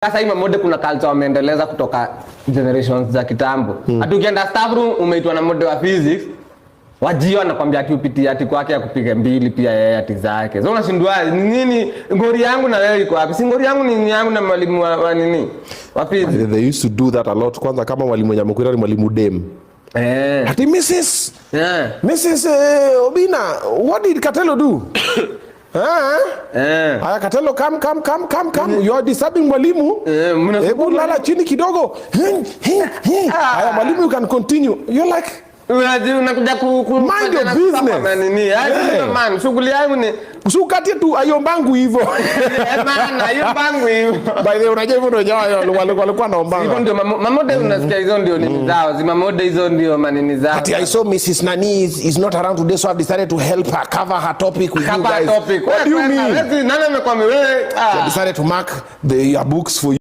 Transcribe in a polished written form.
Sasa hii mamode kuna culture wameendeleza kutoka generations za kitambo. Hata ukienda staff room umeitwa na mode wa physics, wajio anakuambia ati upitie ati kwake akupige mbili pia yeye ati zake. So unashindwa nini ngori yangu na wewe iko wapi? Si ngori yangu ni yangu na mwalimu wa nini? Wa physics. They used to do that a lot. Kwanza kama mwalimu Nyamukwira ni mwalimu dem. Ati Mrs. Mrs. Obina, what did Katelo do? Aya Katelo, come. You are disturbing mwalimu. Hebu lala chini kidogo. Aya mwalimu, you can continue. You're like, unakuja mind your business. Nini? Man, shughuli yangu ni usukati tu ayombangu hivyo. Man, ayombangu hivyo. By the way, unajua hivyo ndio walikuwa naombanga. Hivyo ndio mamode unasikia hizo ndio nini zao. Mamode hizo ndio manini zao. Ati I saw Mrs. Nani is not around today, so I've decided to help her cover her topic with you guys. What do you mean? Nani amekwambia wewe? I decided to mark your books for you.